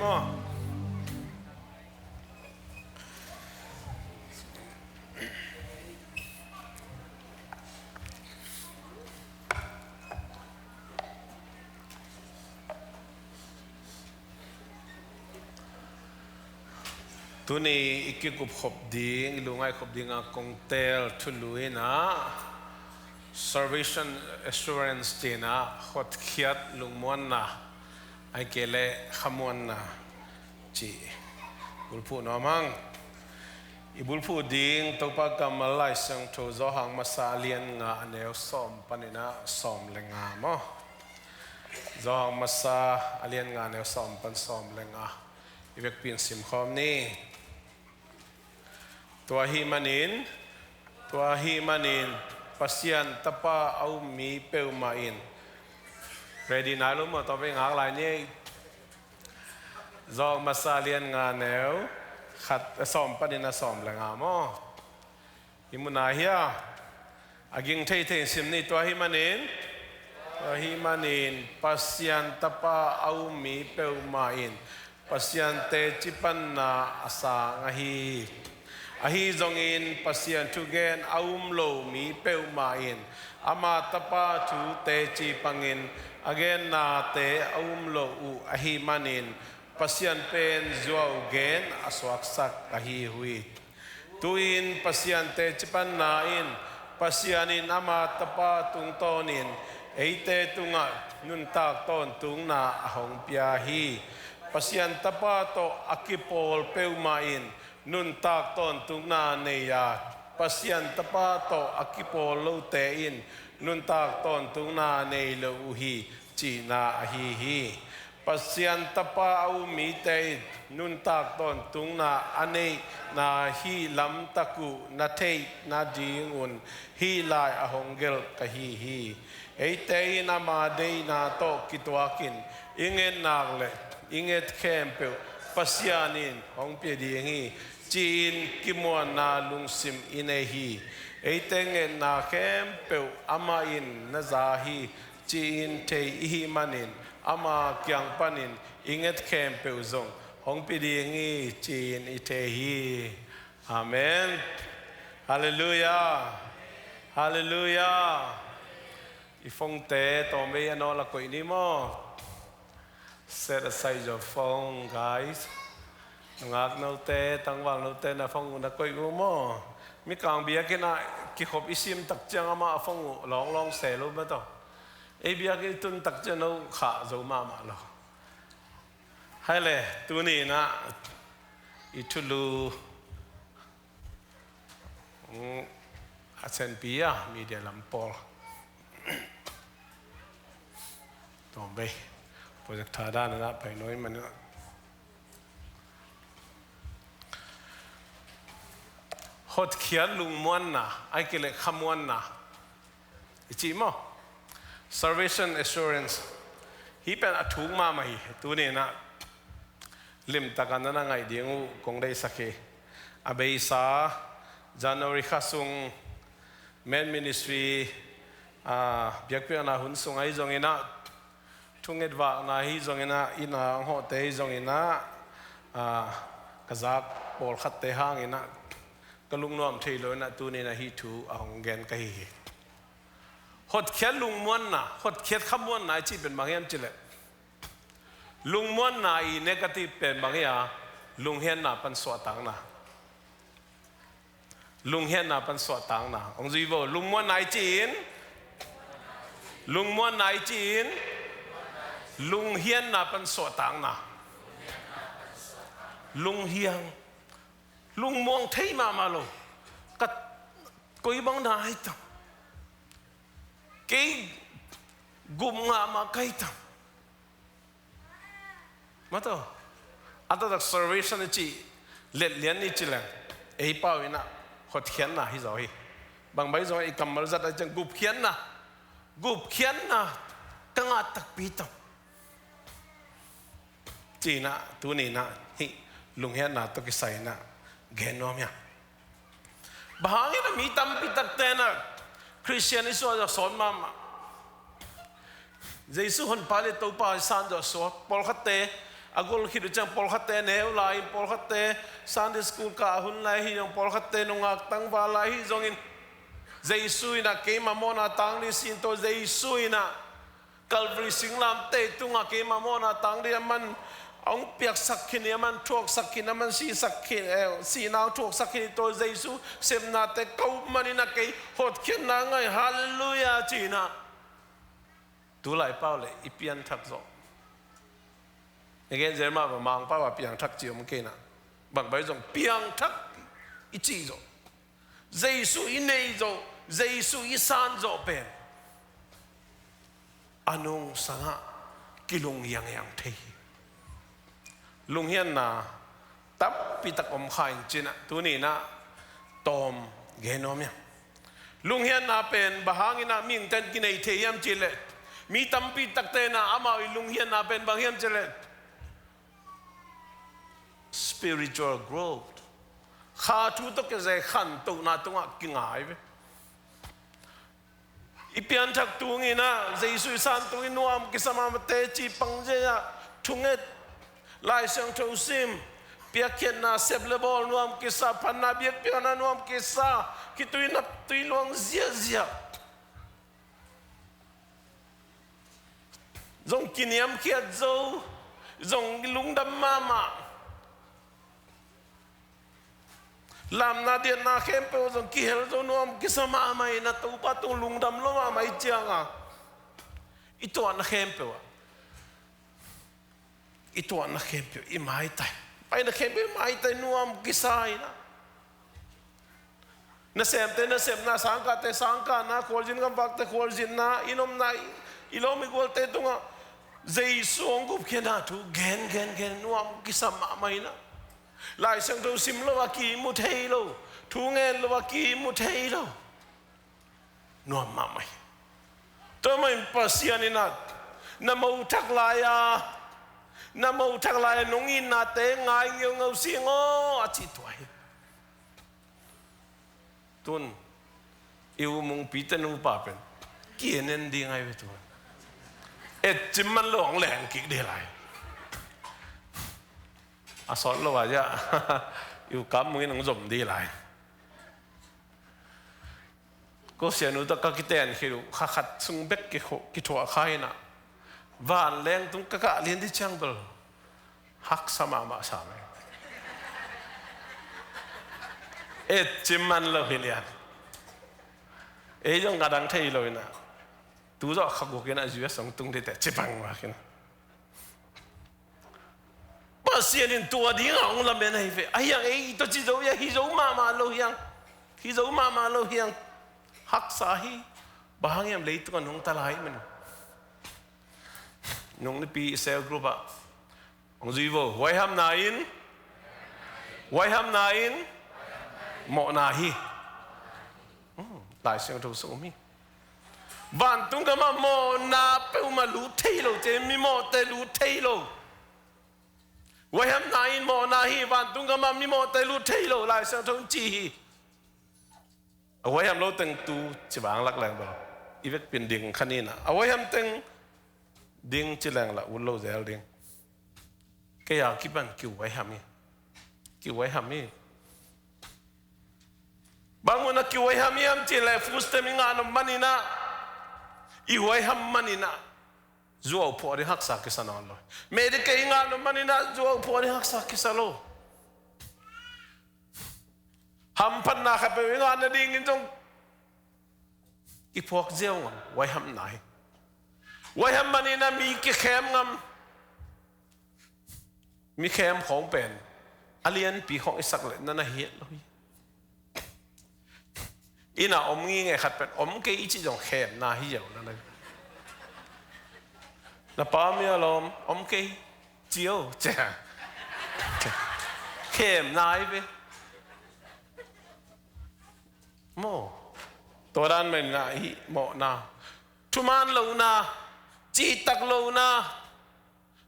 mo tu ni ikikup khop ding lungai khop ding a kongtel thuluina Salvation Assurance tina Hotkhiat Lungmuanna ai kele khamuanna chi bulphu no mang ibulphu ding topa kamalai sang tho zo hang masalian nga aneu som panina som lenga mo zo hang masa alian nga aneu som pan som lenga ivek pin sim khom ni tua hi manin pasian tapa au mi peu main ready na lu mo to pe ngak lai ni zong masalian nga neu khat som panina som lenga mo imuna hia aging thei sim ni tua hi manin pasian tapa au mi peu main pasian te chipan na asa ngahi ahi zongin pasian tugen lo mi peu main ama tapa tu te chi pangin again na te lo u ahi manin pasian pen zuau gen aswak sak ahi hui tuin pasian te chipan na in pasianin ama tapa tung tonin eite tunga nun tak ton tung na ahong pia hi pasian tapa to akipol peu main nun tak ton tung na neya pasian tapa to akipol lo te in nun tak ton tung na nei lo uhi chi na ahi hi pasian tapa au mi te nun tak ton tung na anei na hi lam taku na te na dingun hi lai ahongel ka hi eite na ma dei na to kitwakin ingen nagle inget kempe pasianin hong pe dingi chin kimuan na lungsim inehi eitengen na kempeu ama in na zahi chin te ihi manin ama kyang panin inget kempeu zong hong pidingi chin itehi amen hallelujah hallelujah ifong te tombe ano la ko ini mo set aside your phone guys ngak nau te tangwang nau te na phong na koi mo mi kang bia ke na ki khop isim tak chang ama phong long se lo ba to e bia ke tun tak chang no kha zo ma lo hai le tu ni na itulu asen pia media lampol tombe project thada na pai noi man Hotkhiat Lungmuanna ai kele khamuanna ichi mo Salvation Assurance hi pen athung ma mai tu ne na lim takana na ngai dingu kong dei sakhe abei sa January khasung men ministry biakpe na hun sungai jongina thunget wa na hi jongina ina ho te jongina kazak pol khat te hangina kalung nom thei lo na tu ne na hi thu ahong gen ka hi Hotkhiat Lungmuanna Hotkhiat khamuanna chi ben mangiam chile Lungmuanna i negative pen mangia lunghian na pan so tang na lunghian na pan so tang na ong ji bo lungmuanna i chin lungmuanna i chin lunghian na pan so tang na lunghiang lungmuang thei ma lo kat koi bang na hai ta cái gum nga ma kai ta ma to ata dak salvation chi let lian ni chi la ei pau ina Hotkhiat na hi zo hi bang bai zo i kamal zat a chang gup khian na kanga tak pi ta chi na tu ni na hi lunghian na to ki sai na genom ya bahangi na mi tam pi tak te na Christian isu ada son mama Jesus hon pale to pa san do so pol khate agol khidu chang pol khatte neu lai pol khatte Sunday school ka hun lai hi yong pol khatte nungak tang wa lai hi zong in Giêsu ina ke mamona tang li sin to Giêsu ina Calvary singlam te tunga ke mamona tang li man ông piak sakhin man thuốc sakhin man si sakhin si nào thuốc sakhin to Giêsu xem na te câu manina ke Hotkhiat na ngai hallelujah china tu lại Pawlpi ipian thak zo again jerma ba mang pa ba piang thak chiom ke na bang bai zong piang thak ichi zo Giêsu inei zo Giêsu isan zo pen anong sanga kilung yang thei Lunghian na tap pitak khai china tu ni na tom genom ya Lunghian na pen bahangin na ming ten kinai theyam chile mi tam pitak te na amawi lunghian na pen banghiam chile spiritual growth kha thu to ke zai khan to na tunga kingai ve ipian thak tu ngi na Giêsu san tu nuam kisama te chi pangje ya thunget lai sang thâu sim piakhen na seblebol nuam kisa panna biak piana nuam kisa kitui na tui luang zia zong kiniam khiat zo zong lungdam mama lam na dia na khem pe zong kihel zo nuam kisa ma mai na tu pa tu lungdam lo ma mai chianga ito an khem pe wa ito an khem pe I mai tai pai na khem pe mai tai nuam kisai na sem na sangka te sangka na kholjin gam bak te kholjin na inom na ilom igol te tunga Giêsu ong gup khena thu gen nuam kisam ma mai na lai sang do sim lo wa ki mu thei lo thu ngen lo wa ki mu thei lo nuam ma mai to mai pasian ina na mau thak lai ya na mau thak lai nong in na te ngai ngeu ngau si ngo a chi tuai tun yêu mong pi ten u pa pen kienen ding ai ve tu et chim man long leng ki de lai a son lo wa ja yêu kam mong nong zom di lai ko sianu ta ka kiten khiru kha khat sung bek ki thwa khai na van leng tung ka lien di chang bel hak sama ma sa me et chim man lo hilian e jong gadang thei lo na tu zo khak go ke na ju song tung de te chipang wa kin pa sian in tua ding ong la men ai ve ai yang e to chi zo ya hi zo ma lo hiang hak sa hi bahang yam lei tu kan hong ta lai men nong ni pi cell group a ong zui vo wai ham na in mo na hi lai sang thâu Zomi van tung ka ma mo na pe ma lu thei lo che mi mo te lu thei lo wai ham na in mo na hi van tung ka ma mi mo te lu thei lo lai sang thâu chi hi wai ham lo teng tu chi bang lak lang ba i vek pin ding khanina wai ham teng ding chi lang la un lo zel ding ke ya ki ban ki wai ham ni bangun na ki wai ham yam chi la fus te minga no manina I wai ham manina zuo po ri hak sa ki sa non lo me de ke nga no manina zuo po ri hak sa ki sa lo ham pan na kha pe nga na ding in jong I phok zeo wai ham nai wai ham manina mi ki khem ngam mi khem khong pen alien pi khong isak le na hiet lo ina om ngi nge khat pen om ke I chi jong khem na hi yeu na pa mi alom om ke chiu cha khem nai ve mo to dan men na hi mo na thuman lo na chi tak lo na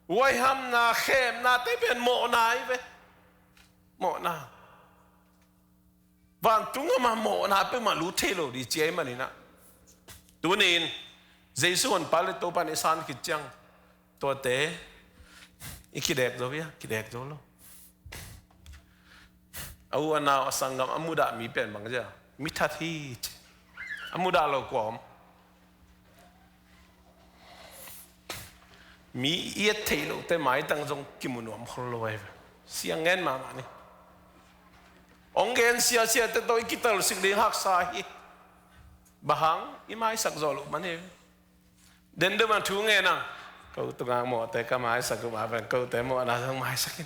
wai ham na khem na te pen mo nai ve mo na van tung ma mo na pe ma lu the lo di che ma ni na tu nin Giêsu on pal to pan isan ki chang to te iki dek zo ya ki dek zo lo au ana sangam amuda mi pen bang ja mi that hi amuda lo kwom mi yet thei lo te mai tang jong kimunom khol lo ai siang ngen ma ni ong gen sia sia te toi kital sing ding hak sa hi bahang imai sak zo lo mane den de man thu nge na câu tung ang mo te ka mai sak ma ven câu te mo na sang mai sakin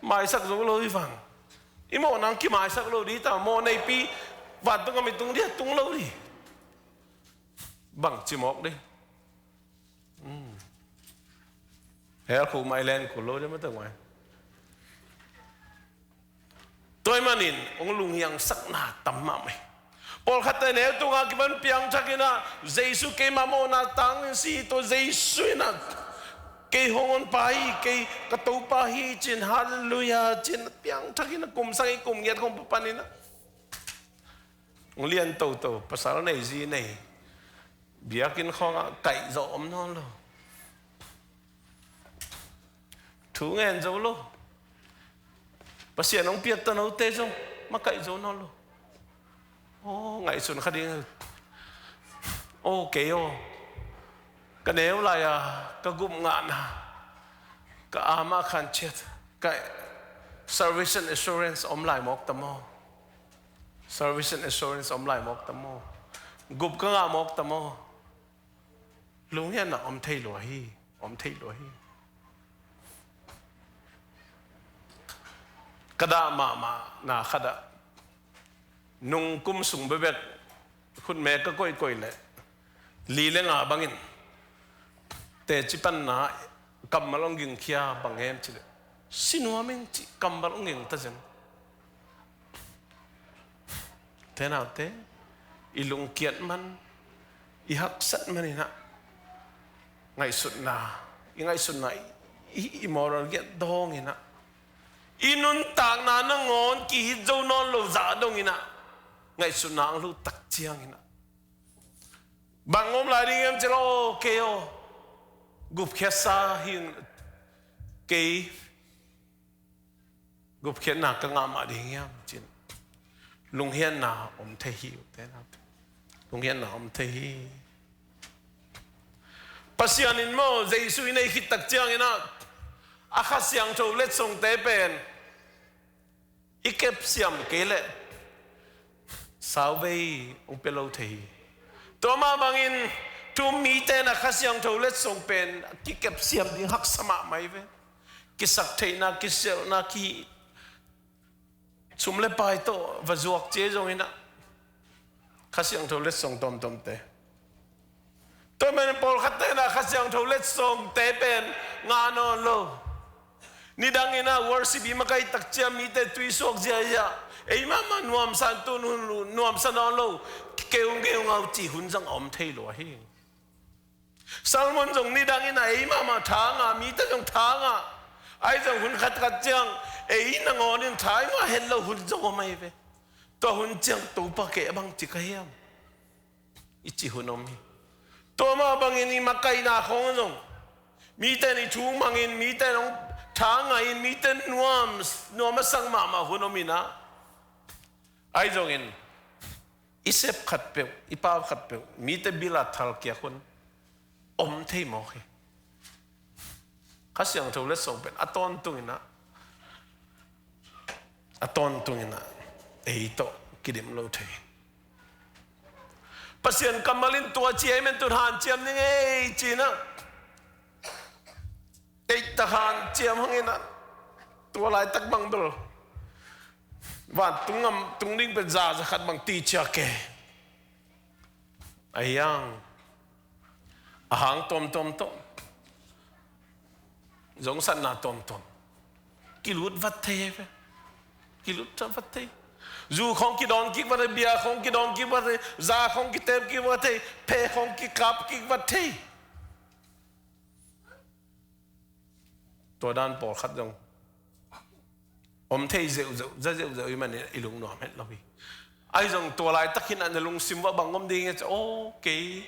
mai sak zo lo i vang imo nang ki mai sak lo di ta mo nei pi wat tung mi tung dia tung lo di bang chi mok đi hel khu mai len ku lo de ma tang mai tôi manin ong lung yang sak na tam ma mai Paul khát này tôi nghe cái vấn piang chắc cái na Giêsu cái mà mo na tang si to Giêsu na cái hôn pai cái tàu pai trên hallelujah trên piang chắc cái na cùng sang cái cùng nhiệt cùng pan na ông liên tàu pasal này gì này bia kinh khong cậy rõ ấm nó lo thú nghe dấu lo pasien ông biết tao nấu tê xong mà cậy dấu nó lo ngày xuân khát đi kế cái nếu là cái gum ngạn cái ama khan chết cái service and assurance lại mọc tamo service and assurance lại mọc tamo gum cái ngạ mọc tamo lúc này là thấy lỗi cái đó mà na khát nung kum sung bebek khun me ka koi le li le nga bangin te chipan na kam malong ging khia bangem chi sinua men chi kam malong ging ta jen te nào te ilung kiat man I hak sat man ina ngai sut na I moral get dong ina inun tak na ngon ki hit zo non lo za dong ina ngày xuân nắng lu tắc chiang ina bang om lai ding em chelo keo gup khesa hin ke gup khen na ka ngam a ding em chin lung hian na om the hi te na lung hian na om the hi pasian in mo Giêsu nei hit tắc chiang ina a kha siang tho let song te pen ikep siam ke le sao vậy ông pelo thầy tôi mà bangin tu mi tên là khát siang thâu let song pen ki kẹp xiêm đi hắc sama mai về ki sak thầy na ki sel na ki sum le pai to và zuak chế giống ina khát siang thâu let song tom te tôi mà Paul khát tên là khát siang thâu let song te pen ngano lo ni dang ina worship ima kai takcha mi te tui sok jaya ei mama nuam san tu nuam san lo kêu ngau chi hun jang om thei lo hi Salmon jong ni dang ina ei mama thanga mi te jong thanga ai jong hun khat chang ei na ngon thai ma hello hun jong mai ve to hun chang to pa ke bang chi ka hiam I chi hun om hi to ma bang ini makai na khong jong mi te ni thu mangin mi te nong thanga in mi te nuam sang ma hun om ina ai jong in isep khat pe ipa khat pe mi te bila thal kya khun om thei mo he khasyang tho le song pen aton tungina ei to kidim lo thei pasien kamalin tua chi men tu han chiam ni ei china ei ta han chiam hangina tua lai tak bang dol và tung đinh bên già khát bằng tì chia kề ayang ahang tom giống sẵn na tom kilut vắt thê kilut vắt thê dù không ki don ki vắt bia không ki don ki vắt già không ki tem ki vắt thê phe không ki cáp ki vắt thê tôi đan bỏ khát dòng om thei zeu iman ilung no met lobi ai jong to lai takin an lung simwa bangom ding it's okay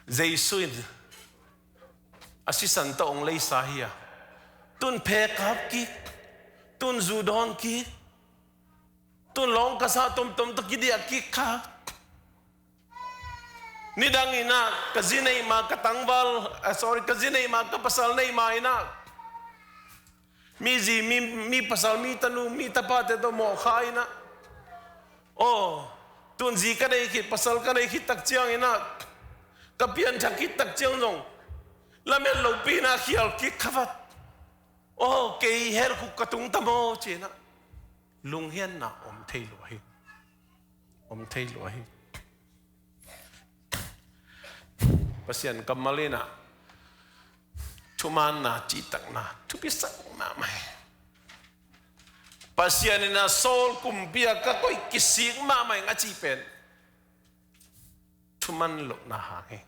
Giêsu assistant to ong lei sahia tun phe kap ki tun zudon ki tun long kasa tom to kidia ki kha nidangina kazinai ma katangwal kazinai ma kapasal nei ma ina mi pasal mi tanu mi tapate to mo khaina tun zi ka dei ki pasal ka dei ki tak chiang ina kapian thakit tak chiang jong lamen lo pina khial ki khavat ke her khu katung tamo chena lung hian na om thei lo hi pasian kamalina thuman na chi tak na thupi sak ma mai pasian na sol kumpia ka koi kising ma mai nga chi pen thuman lo na ha he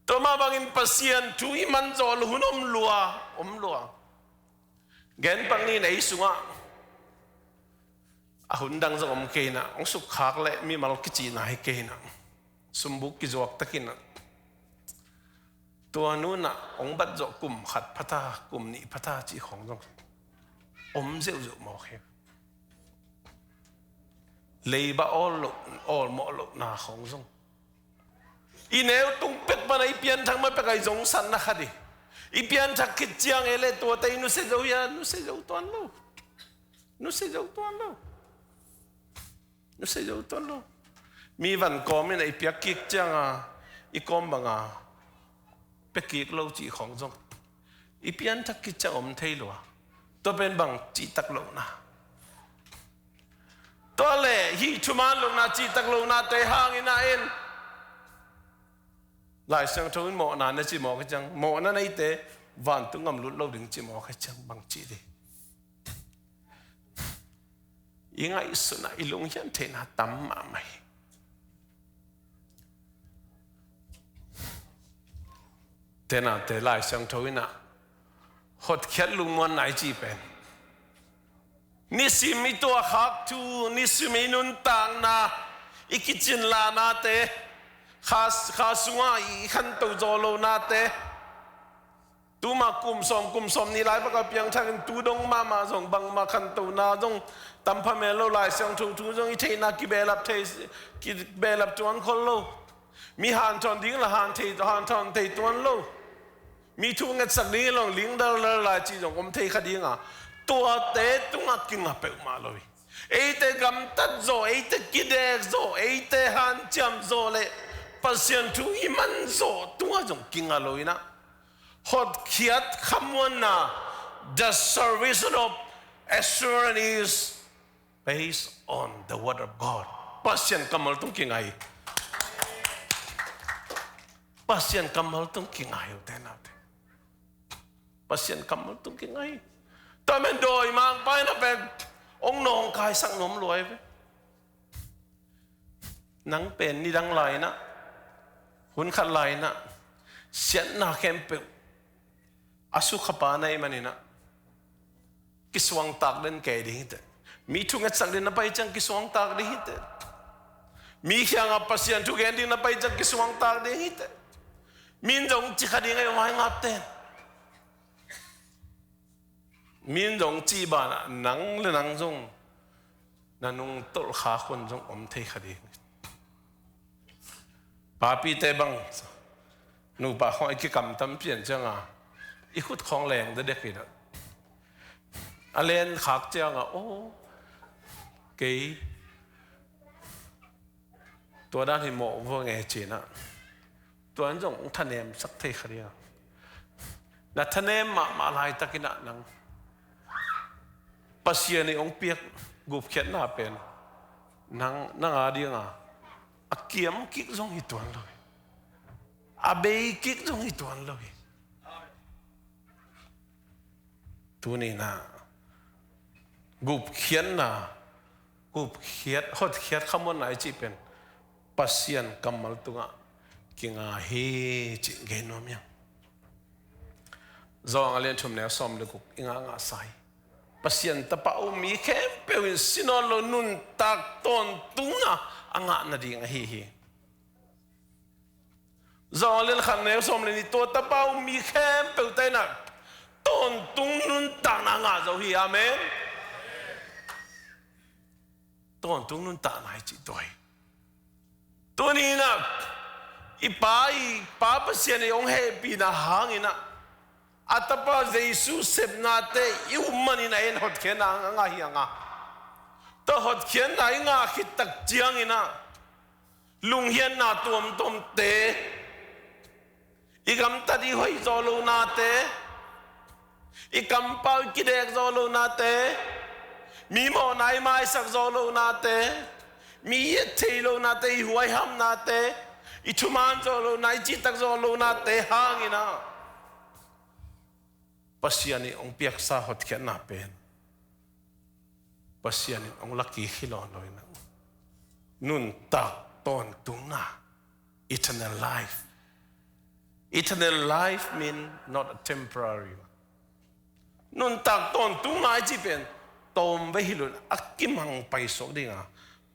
to ma bangin pasian thu iman zol hunom lua gen pangni nei sunga ahundang zo om keina ong suk khak le mi mal kichi na he keina sumbuk ki jok takinaตัวนู้นน่ะองบัดจกลุ่มขัดพัฒากลุ่มนี้พัฒนาจีของจงเจ้าจุหมอเข็มเลยบ้าออลหมอหลบหน้าของจงอีเนวตุงเป็ดมาในเปียนทั้งไม่เป็นไงจงสันนะคดีอีเปียนทักคิดเจียงเอเลตัวแต่นุเสจอยานุเสจตัวนู้มีวันก่อนไม่ในเปียกกิกเจียงอีกอมบังเป็กกิกเราจีของจงอีเปียนทักกิจจะอมเทลัวตัวเป็นบังจีตักโลนะตัวเล่ฮีชุมานโลนะจีตักโลนะเตหางอินาเอ็นหลายเสียงทุนหมอนาเนี่ยจีหมอกันจังหมอนั่นไอเตวันตุ้งกำลุดเราดึงจีหมอกันจังบังจีดียังไงสุนัยลงยันเทน่าตั้มมาไหมเทน่าเตหลายเสียงทุนน่ะหดเข็ดลุงมวนไหนจีเป็นนิสิมีตัวหักทูนิสิมีนุนต่างนาอีกิจินลานาเตข้าสุงอีขันตูโจโลนาเตตูมากุมสมนี่หลายประกับยังชักตูดงมาส่งบังมาขันตูนาจงตั้มพเมลหลายเสียงทูจงอีเทนากิเบลับกิเบลับจวนคนโลมีหานจอนดิ้งละหานจอนเทจวนโลมีทุงเงินสักนี้ลงลิงดาลายจีจงอมเทคดีงะตัวเตะตุงกิงะเปมาเลยเอเตกำตัดโซเอเตกิเดกโซเอเตหันจำโซเลยปัสยันทุอิมันโซตัวจงกิงะเลยนะฮอดเขียดคำวันน่ะ the service of assurance is based on the word of God ปัสยันกำมัลต้องกิงไงปัสยันกำมัลต้องกิงไงอยู่แต่นั่นปัสยันกำมัลต้องกิงไงแต่มันโดยมากไปนะเป็นองนองกายสังนมรวยไปนังเป็นนี่ดังไหลนะหุ่นขัดไหลนะเสียนนาเข้มเปวอาสุขปาในมันนี่นะกิสวงตากเล่นแก่ดีแต่มีทุกข์สักเดือนนับไปจังกิสวงตากดีแต่มีเขียงปัสยันทุกแห่งดีนับไปจังกิสวงตากดีแต่มีนจงจิคดีไงวายงับเต้นมีนจงจีบานะนังหรือนังจงนันงตลขาคนจงอมเทคดีปาปีเตบังนูปาของไอ้กิกรรมทำเปลี่ยนจังอีขุดของแรงเด็กๆนะอเลนขากจังโอ้เก๋ตัวด้านที่หมอพวกไงจีนะตัวนั้นจงทะเนมสักเทคดีนะทะเนมมาลายตะกินะนังปัสยาในองเปียกกุบเขียนหน้าเป็นนังอาดีงอาเกียมกิกจงหิตวันเลยอาเบยกิกจงหิตวันเลยตัวนี้นะกุบเขียนนะกุบเขียนฮอดเขียนคำว่าไหนจีเป็นปัสยานกำมัลตุงะกิงาเฮจิเกนอมยังจองอาเลียนชมแนวซ้อมเลยกุกอิงางาไซปัสยันตะปะอุมีแค่เปวินสินอลนุนตักตอนตุงนะอ่างนาดีงาเฮ zong len khan ne som le ni to ta pau mi khem pe te na ton tung nun ta na nga zo hi amen ton tung nun ta na chi toi to ni na ipa pa sian yong he pi na hang ina atapa Jesus sep na te yu mani na en hot khen na nga hi nga to hot khen na nga khit tak chiang ina lung hian na tom te ikam ta di hoi zo lo na te ikam pau ki dek zo lo na te mi mo nai mai sak zo lo na te mi ye te lo na te huai ham na te i thuman zo lo nai chi tak zo lo na te hang ina pasiani ong piak sa hot khen na pen pasiani ong laki hilon loina nun tak ton tung na eternal life. Eternal life mean not a temporary. Nun tak ton tung na chi pen tom ve hilun akimang pai so dinga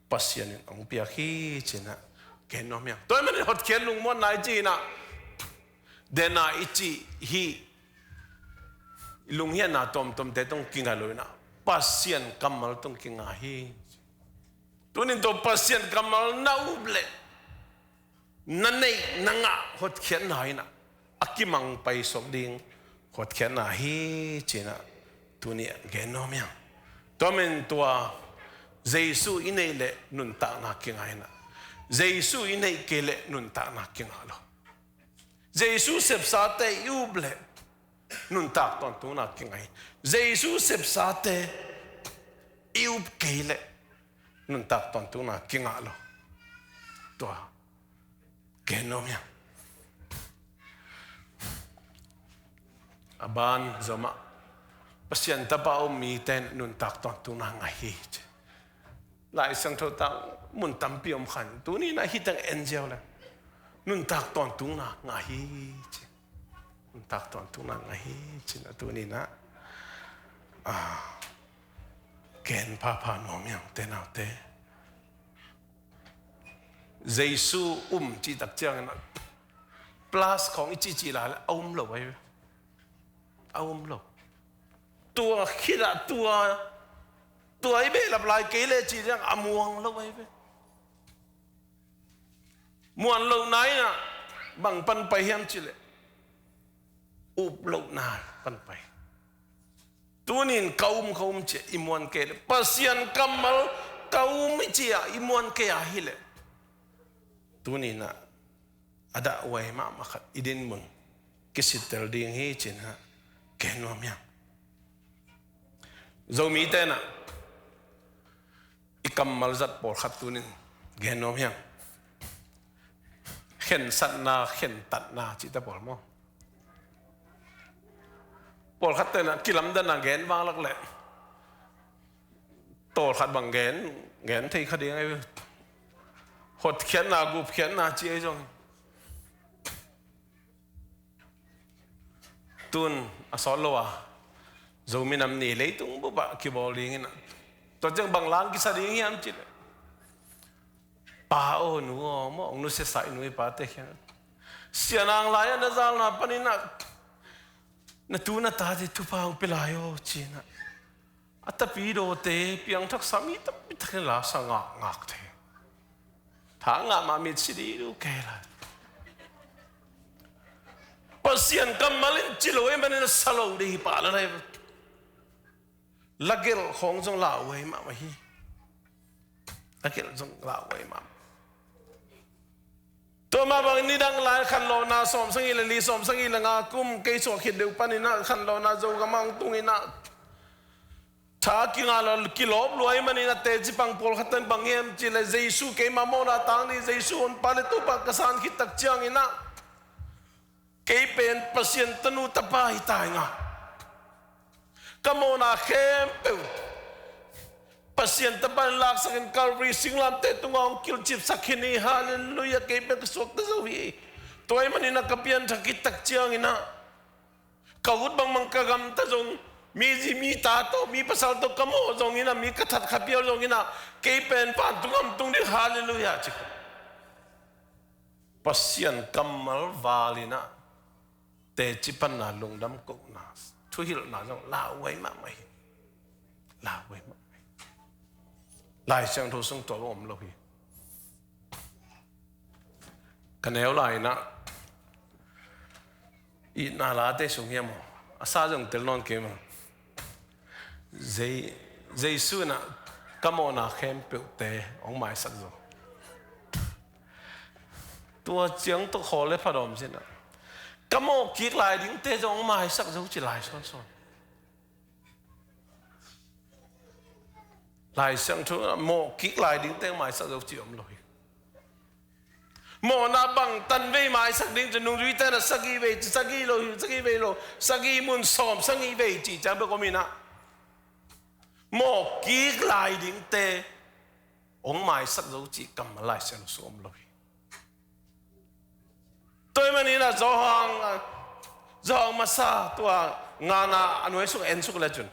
pasian ong pia khi china kenom yang toy man hot khen lung mon nai chi na dena ichi hi lung hian na tom te tong kinga loina pasian kamal tong kinga hi tunin to pasian kamal na uble nanei nanga hot khen nai na akimang pai so ding hot khen na hi china tuni kenom yang tomen tua Jesu inei le nun ta na kinga ina Jesu inei kele nun ta na kinga lo Jesu sep sa te uble nun ta ton tu na kinga Jesu sep sa te ub kele nun ta ton tu na kinga lo tua kenom ya aban zoma pasian tapa mi ten nun tak ton tu na ngahi lai sang tho ta mun tam piom khan tu ni na hi tang angel la nun tak ton tu na ngahi nun tak ton tu na ngahi chin tu ni na ken pa nom yang te na te Jesu chi tak chang na plus khong chi la lo wai lo tua khira tua ai be lap lai ke le chi jang amuang lo wai be muan lo nai na bang pan pai hiam chi le up lo na pan pai tunin kaum che imuan ke pasian kamal kaum chi a imuan ke a hi le tunina ada wai ma khat idin mung kisitel ding hi chin ha kenom yang Zomi te na ikamal zat por khat tunin genom yang khen sat na khen tat na chi ta por mo por khat te na kilam da na gen wang lak le tol khat bang gen thei khading ai hot khen na gup khen na chi ai jong tun asol lo wa Zomi nam ni lấy tung bố bạ kì bò liền na to chẳng bằng lang kì sa đi nghe am chít pa ô nu ô mo ông nu sẽ sai nu pa te khen xian ang lai na zal na panin na tu na ta thì tu pa ông pelai ô chi na ata pi do te piang thak sami ta pi thak la sa ngak the tha nga ma mi chi di du ke la pasian kamalin chiloi manin salo di pa la nei lagel khong jong la wei ma hi lagel jong la wei ma to ma bang ni dang lai khan lo na som sangi le li som sangi la nga kum ke so khit deu panina khan lo na zo ga mang tungina tha ki nga lo ki lob loi manina te ji pang pol khatan bang em chi le Jesu ke ma mo na tang ni Jesu on pale tu pa kasan khit tak chiang ina ke pen pasien tanu tapa hi tai nga kamona khem pe pasien taban lak sakin Calvary singlam te tungong kil chip sakhini hallelujah ke pe sok ta zo hi toy manina kapian thakit tak chiang ina kawut bang mang kagam ta jong mi ta to mi pasal to kamo jong ina mi kathat khapial jong ina ke pen pan tungam tung di hallelujah chi pasien kamal valina te chipan na lungdam ko na thuhil na jong la wai ma mai lai sang thu sung to om lo hi kanel lai na i na la te sung hiam asa jong tel non ke ma zai su na kamona khem pe te ong mai sak zo tua chiang to khol le phadom sin na kamo kik lai ding te jong mai sak zo chi lai son son lai sang thu mo kik lai ding te mai sak zo chi om loi mo na bang tan ve mai sak ding chu nung ri te na sagi ve lo sagi mun som sagi ve chi cha be ko mi na mo kik lai ding te ong mai sak zo chi kam lai sang so om loi tôi mà ní là do hang masa tua ngana anuai suk en suk lechun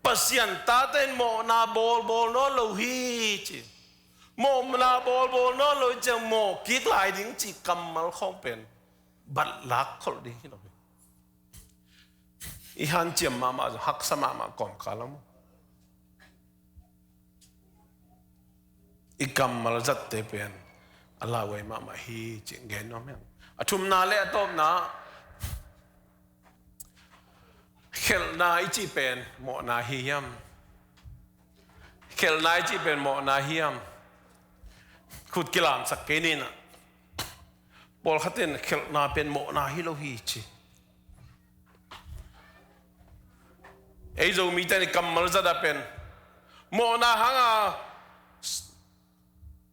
pasien ta ten mo na bol no lo hi chi mo na bol no lo chang mo kik lai ding chi kamal khong pen bat lak khol ding hi lo i han chiam ma hak sama ma kom khalam i kamal zat te pen ala wai ma hi chi gen no me athum na le atop na khel na ichi pen mo na hiam khel na ichi pen mo na hiam khut kilam sak ke ni na bol khaten khel na pen mo na hi lo hi chi ei zo mi tan kamal zada pen mo na hanga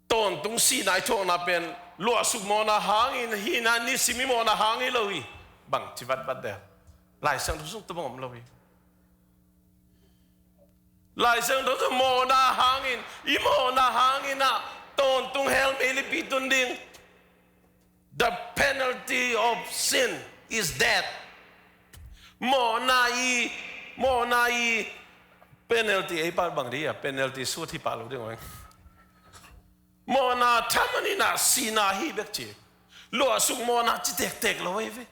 ton tung si nai thong na pen lua suk mo na hangin hi na ni simi mo na hangi lo hi bang chi vat de lai sang thu sung to bom lo hi lai sang thu mo na hangin I mo na hangin na ton tung hel me li pitun ding the penalty of sin is death mo na I penalty ai pa bang dia penalty su thi pa lo ding oi mo na thamani na sina hi bek chi lo suk mo na chi tek lo ve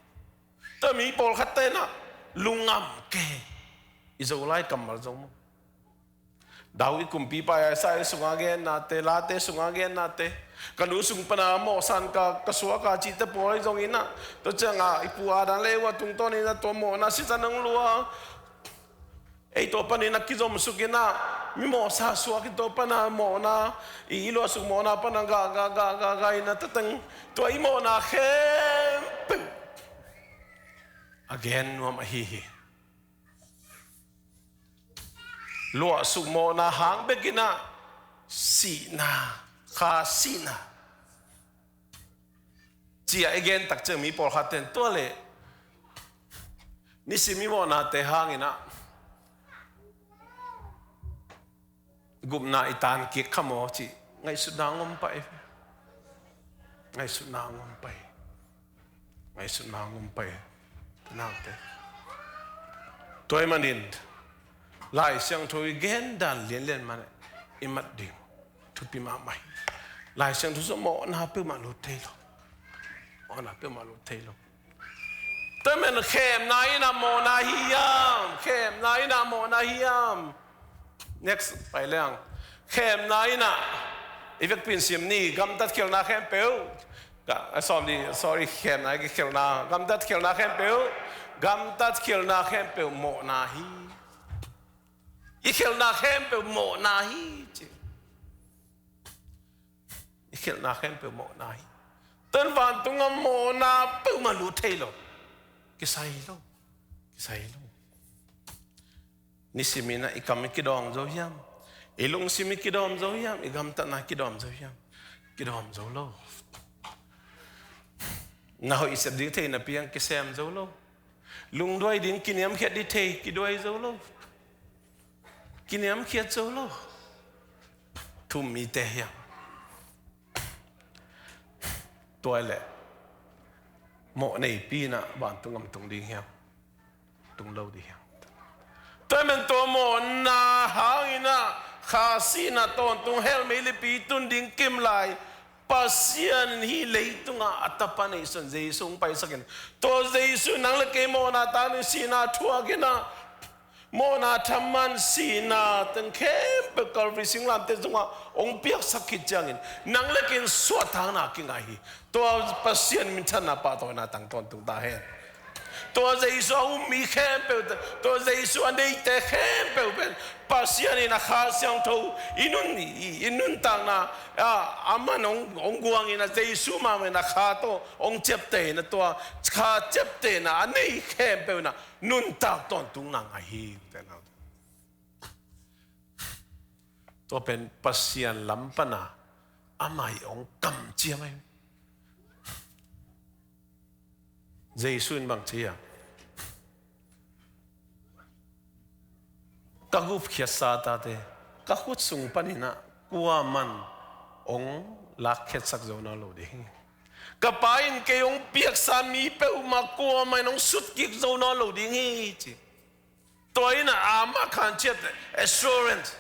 ta mi pol khatte na lungam ke izo lai kamal zong dawi kumpi pa ya sai sunga gen na te la te sunga gen na te kanu sung pana mo san ka kasua ka chi te poi zong ina to changa ipua dan lewa tung to ni na to mo na si tanang lua ei to pani na kizom sukina mi mo sa suwa ki to pana mo na I lo su mo na pana ga ina tatang to I mo na khem again no ma hi lo su mo na hang begina si na kha si na chia again tak che mi por haten to le ni si mi mo na te hang ina gum na itan ki khamo chi ngai su na ngom pai ngai su na ngom pai na te toy manin lai sang thoi gen dan lien man imat dim thu pi ma mai lai sang thu so mo na pe ma lo te lo ona pe ma lo te lo te men khem nai na mo na hiam next pai lang khem nai na ivek pin sim ni gam tat khel na khem peu sorry khem na ki khel na gam tat khel na khem peu mo na hi I khel na khem peu mo na hi chi I khel na khem peu mo na hi tan van tung mo na peu ma lu thei lo ki sai lo ni simina ikam ki dom zo hiam ilung simi ki dom zo hiam igam ta na ki dom zo hiam ki dom zo lo na ho isep ding thei na piang ki sem zo lo lung doi ding kiniam khet di thei ki doi zo lo kiniam khet zo lo thum mi te hiam toilet mo nei pi na ban tungam tung ding hiam tung lo di hiam tôi mình to mo na hangina khasi na ton tung hel me li pi tun ding kim lai pasian hi leitunga atapa nei son Jesu pai sakin to Jesu nang le ke mo na ta ni sina thua ke na mo na thaman sina ten kem pe Calvary singlam te zunga ong piak sakit jangin nang le kin suat thang na ki ngai to pasian min thana pa to na tang ton tung ta he to Jesu mi kem pe to Jesu andei te kem pe ben pasian ina kha siang tho inun tang na aman ong guang ina Jesu ma me na kha to ong chep te na to kha chep te na anei kem pe na nun tak ton tung na ngai te na to pen pasian lampana amai ong kam chia mai Jesu in bang chia kagup khia sa ta te kahut sung panina kwa man ong lak khet sak zo na lo de kapain ke ong piak sa mi pe uma kwa man ong sut kik zo na lo ding hi chi toina ama khan chet assurance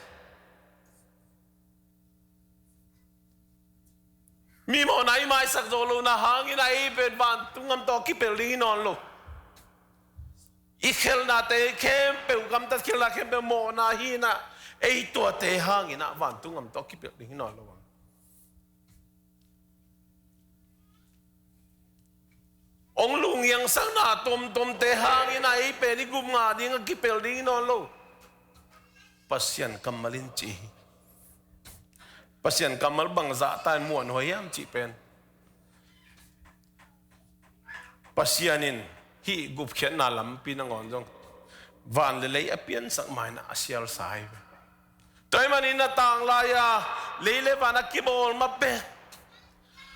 mi mo nai mai sak zo lo na hangin ai pe ban tungam to ki pe li non lo ikhel na te kem pe gam ta khel na kem pe mo na hi na ei to te hangin na van tungam to ki pe li non lo ong lung yang sang na tom te hangin na ei pe ni gum nga ding ki pe li non lo pasian kamalin chi pasian kamal bang za tan muan hoyam chi pen pasianin hi gup khian na lam pinangon jong van le lei apian sak mai na asial sai toy manin na tang la ya leile bana kibol mappe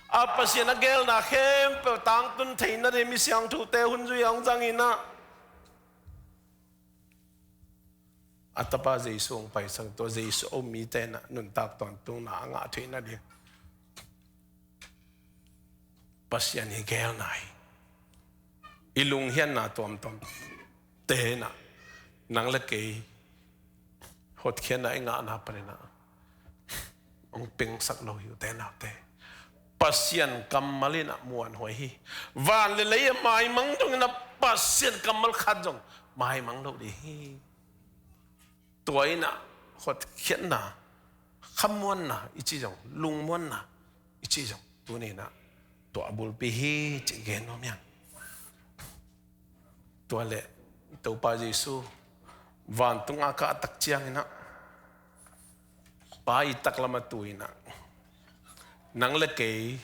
a pasian agel na khem pe tang tun thein na re mi siang thu te hun ju yang jang ina atapa Jesu ong pai sang to Jesu o mi te na nun tak ton tung na nga thei na di pasian hi gel nai ilung hian na tom te na nang le ke Hotkhiat na nga na pa na ong ping sak lo yu te na te pasian kamalina muan hoi hi van le le mai mang dong na pasian kamal khat jong mai mang lo di hi toy na Hotkhiat na Lungmuanna ichi jong Lungmuanna ichi jong tu ni na to Pawlpi hi chi gen no myang to le to pa Jesu van tung aka tak chiang ina pai tak lama tu ina nang le ke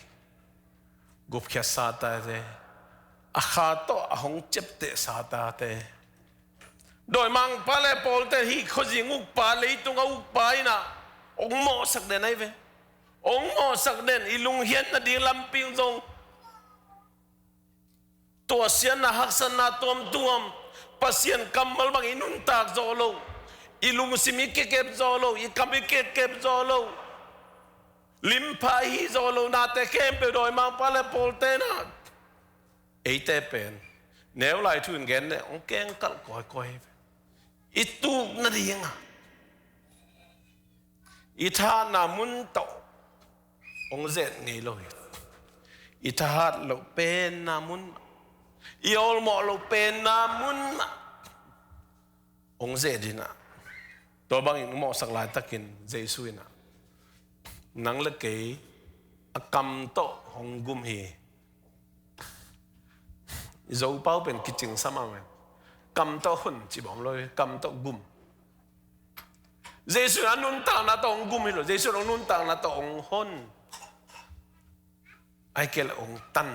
gup khia sa ta de a kha to a hong chep te sa ta te doi mang pa le pol te hi khojing uk pa le tung uk pa ina ong mo sak de nai ve ong mo sak den ilung hian na ding lam ping jong to sian na haksan na tom tuam pasian kamal bang inun tak zo lo ilung simi ke kep zo lo I kam ke kep zo lo lim pa hi zo lo na te kem pe doi mang pa le pol te na ei te pen nếu lại thun gen ne ong keng kal koi itu na dinga itha na mun to ong zet ngei lo itha lo pen na mun iol mo lo pen na mun ong zet dina to bang in mo sak lai takin Jesu ina nang le ke akam to hong gum hi zo pau pen kiching sama men kam to hun chi bom loi kam to gum Jesu anun ta na to ong gum hi lo Jesu nun ta na to ong hon ai kel ong tan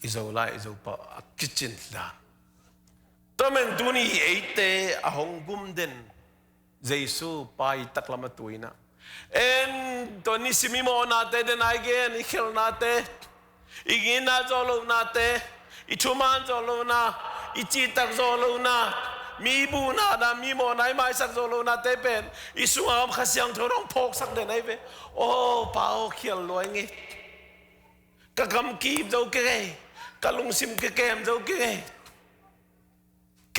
izo lai izo pa kitchen la to men duni eite a hong gum den Jesu pai taklama tuina en to ni simimo na te den again ikhel na te igina zolo na te ituman zolo na ichi tak zolo na mi bu na da mi mo nai mai sak zolo na te pen isungam khasyang thorong phok sak de nai ve o pao khial loi ngi ka kam ki zo ke ka lung sim ke kem zo ke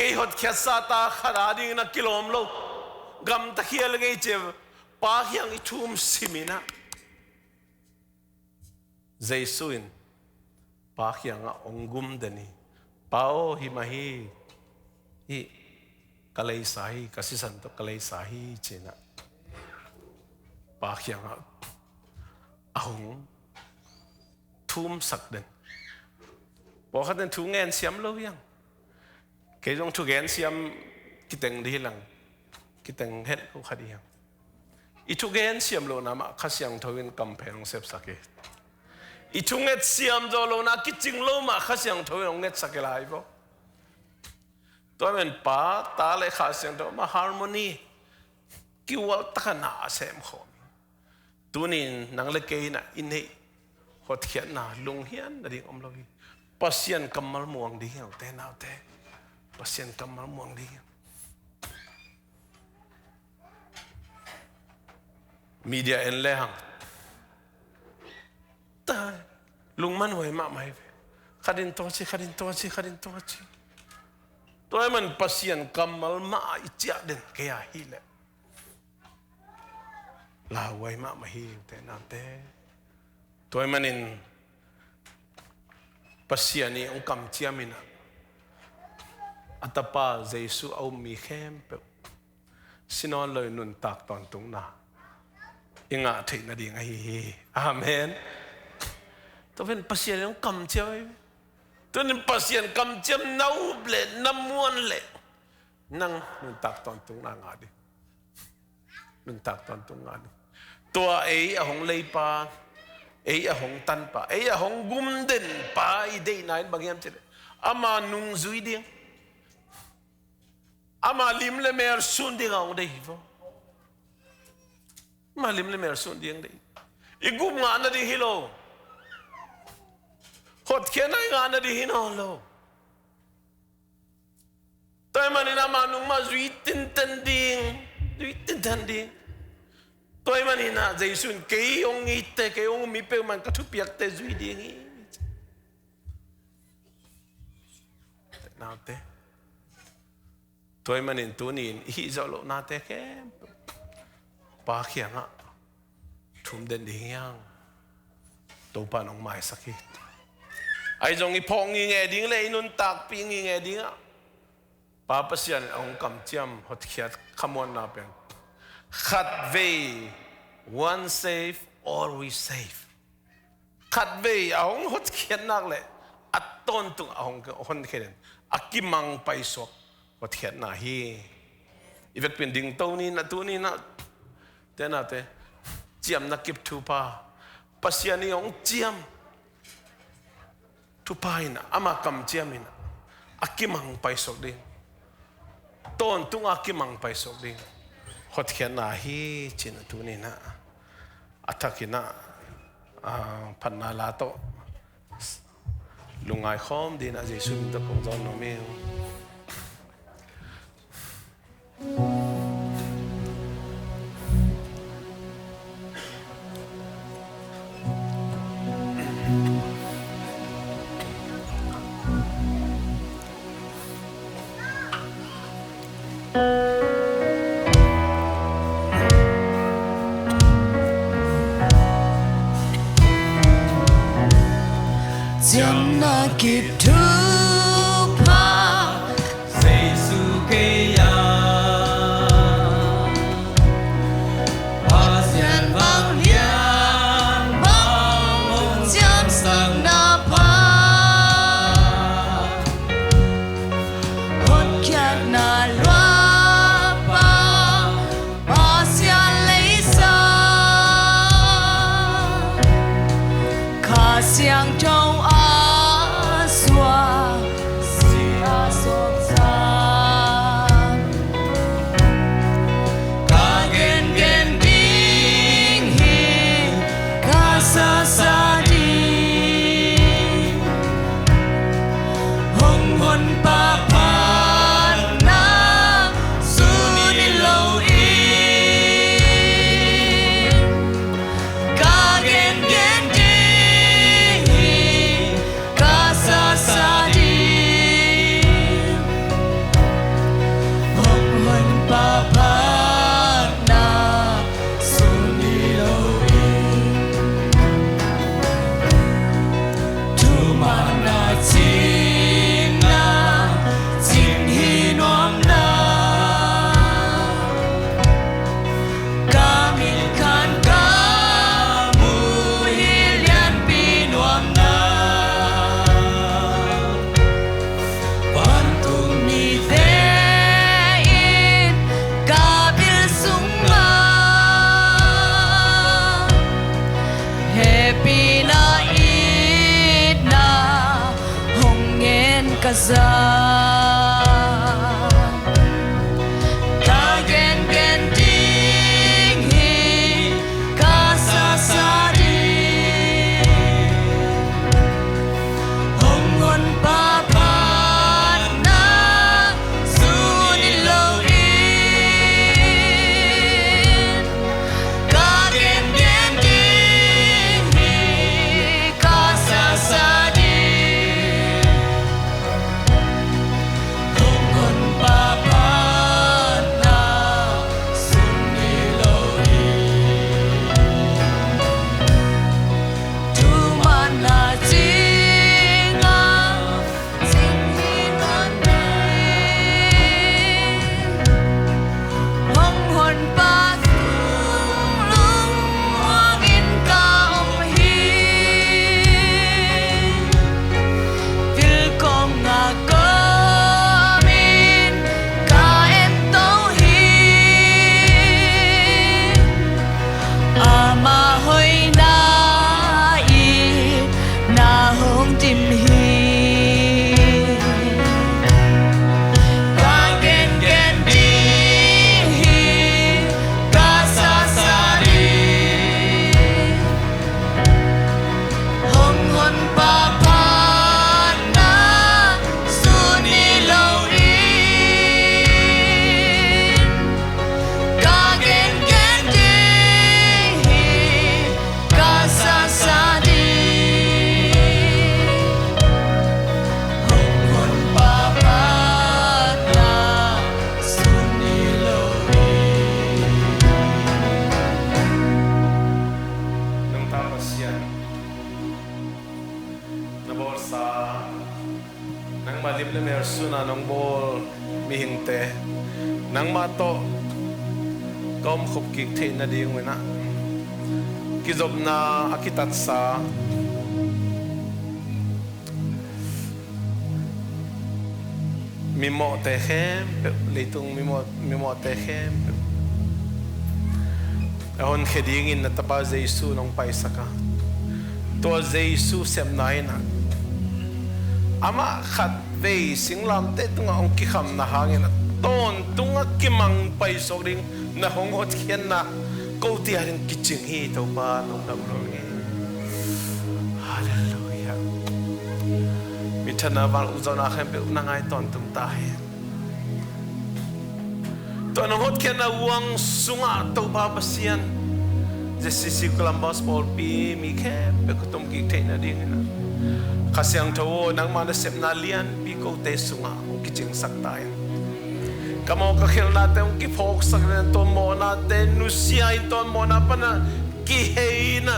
Hotkhiat sa ta khara ding na kilom lo gam ta khial ngi che pa hiang itum simina Jesuin pa hiang ongum dani pao himahi hi kalai sahi kasisan to kalai sahi china pa hiang ahong thum sak den bo khaten thu ngen siam lo yang ke jong thu gen siam kiteng di lang kiteng het ko khadi yang I thu gen siam lo na ma khasyang thawin kampeng sep sake I thu nget siam do lo na kiching lo ma khasyang thawin nget sakelai bo to men pa ta le khasyang do ma harmony kiwal takana sem khom tunin nang le ke na inhei Hotkhiat na lunghian na ding omlo hi pasien kamal muang di hiao te nau te pasien kamal muang di media en le hang ta lungman hoi ma mai khadin to chi toy man pasien kamal ma ichia den ke ya hi le la wai ma hi te nau te toy manin pasiani ong kam chiamina atapa Jesu au mi khem pe sinon loi nun tak ton tung na inga thei na ding hi amen to ven pasian ong kam chiai to nin pasian kam chiam nau ble namuan le nang nun tak ton tung na nga di nun tak ton tung nga di to ai a hong lei pa ấy à hong tan pa ấy à hong gum den pa I day nine bagiam chile ama nung zui ding ama lim le mer sun ding ang dei vo ma lim le mer sun ding dei I gum nga na di hilo Hotkhiat na nga na di hino lo tay manina manung ma zui tin tan ding toy manina Jesun ke ong ite ke ong mi pe man ka thu piak te zui ding nào te toy manin tunin hi zalo na te ke pa khiang a thum den ding yang to pa nong mai sakhi ai jong I phong nge ding le nun tak pi nge ding a pa pasian ong kam chiam Hotkhiat khamon na pen khát về one safe always safe khát về ông Hotkhiat nắc lệ at tôn tung ông Hotkhiat akimang paisok Hotkhiat na hi ivet pin ding to ni na te na te chiam na kip thu pa pasiani ông chiam thu pa ina ama kam chiam ina akimang paisok ding tôn tung akimang paisok ding Hotkhiat na hi chin tu ni na athakina phanna la to lungai khom din a Jesu ta pong zon no me Chẳng na kịp thứ pa Giêsu cây ya hoa xian vang hiền bao mong chăm sang na pa Hotkhiat na loa pa hoa xian lấy sa khá xiang trong hồng hồn pa pan na nong bol mi hing te nang ma to kom khop ki the na ding wena ki job na akitat sa mi mo te khem leitung mi mo te khem ahon kheding in na tapa Jesu nong paisaka to Jesu sem nai na ama khat ve singlam te tunga ong ki kham na hangin ton tunga ki mang pai so ring na hong hot khian na ko ti harin kiching hi to pa nong dam lo nge hallelujah mi thana wal uzona khem pe na ngai ton tum ta he to nong hot khian na wang sunga to pa pasian zcccolumbus Pawlpi mi khem pe ko tom ki the na ding na kasyang tawo nang mana sep na lian pi ko te sunga ki ching sak tai kamo ka khel na te ki phok sak na to mo na te nu siai to mo na pa na ki hei na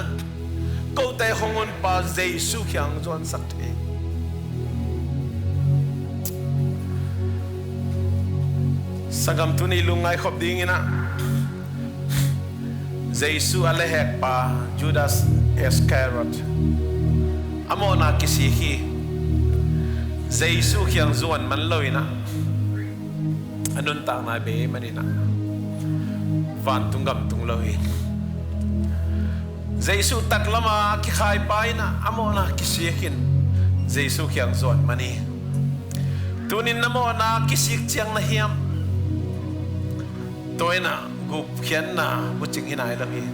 ko te hongon pa Jesu kyang zon sak the sagam tu ni lungai khop ding ina Jesu ale hek pa Judas Iscariot amona kisi hi Jesu kyang zuan man loina anun ta na be manina van tungam tung loi Jesu taklama ki khai paina amona kisi hin Jesu kyang zuan mani tunin namona kisik chiang na hiam toina gup khian na buching hinai lahi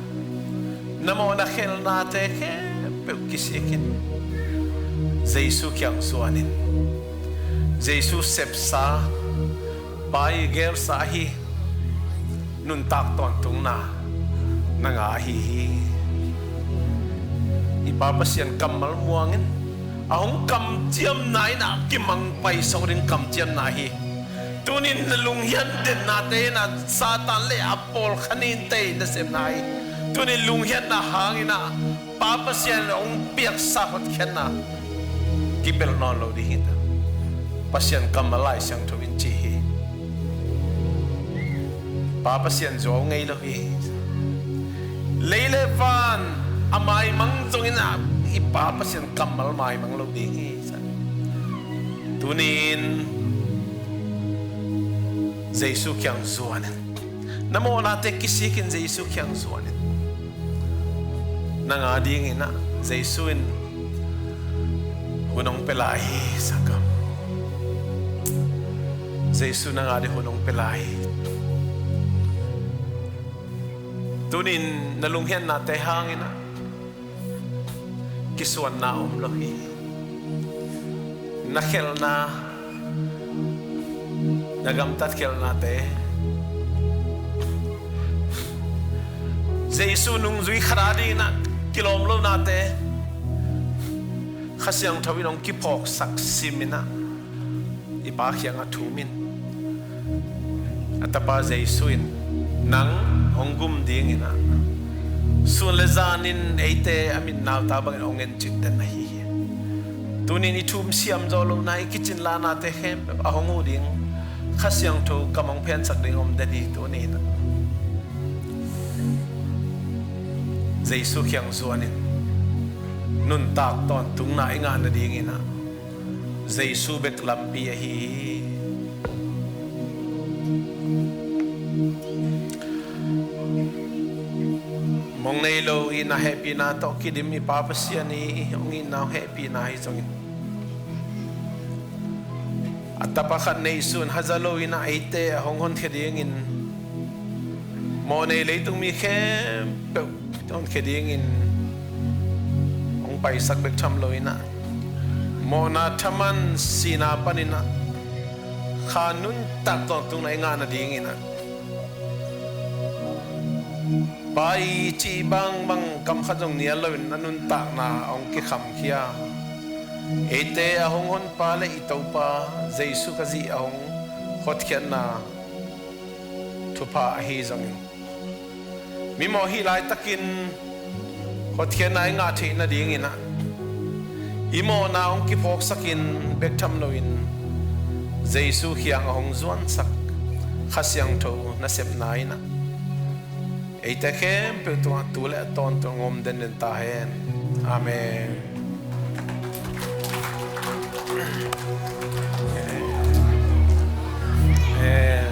namona khel na te khe pe kisik hin Jesu kyang suanin Jesu sepsa pai ger sa hi nun tak ton tung na nga hi ipapasian kamal muangin ahong kam chiam nai na kimang pai soring kam chiam na hi tunin lunghian den na te na satan le apol khanin te na sem nai tunin lunghian na hangina papasian ong piak sa hot khen na kibel non lo di hita pasien kamalai sang to in chi hi pa pasien zo ngai lo hi leile van amai mang zong ina i pa pasien kamal mai mang lo di hi tunin Jesu kyang zuanin namo na te kisikin Jesu kyang zuanin nanga ding ina Jesu in hunong pelai sakam Jesu na nga di hunong pelai tunin nalunghian na te hangin na kisuan na umlohi nakhel na nagamtat kel na te Jesu nung zui kharadi na kilom lo na te khasyang thawinong kipok sak simina ipa khyang athumin atapa Jesuin nang ongum ding ina sun lezanin eite amin naw tabang ongen chitten na hi tunin ithum siam zolo na kitchen la na te khem ahongu ding khasyang tho kamang phen sak ding om dani tunin Jesu khyang zuanin nun tak ton tung na inga na ding ina Jesu bek lampi hi mong nei lo ina happy na to kidim mi papasian ni ong ina happy na hi zong atapakat nei sun hazalo ina aite hong hon kheding in mo nei leitung mi khem ton kheding in pai sak bek tham loina mona thaman sina panina khanun tak ton tung nai nga na ding ina pai chi bang kam khajong nia loin nanun tak na ong ki kham khia ete ahong hon pa le itopa Jesu kazi ahong Hotkhiat na thupa hi zong mi mo hi lai takin Hotkhiat na nga the na ding ina imo na ong ki phok sakin bek tham loin Giêsu hiang hong zuan sak khasiang tho na sep nai na eite khem pe tu le ton to ngom den den ta hen amen amen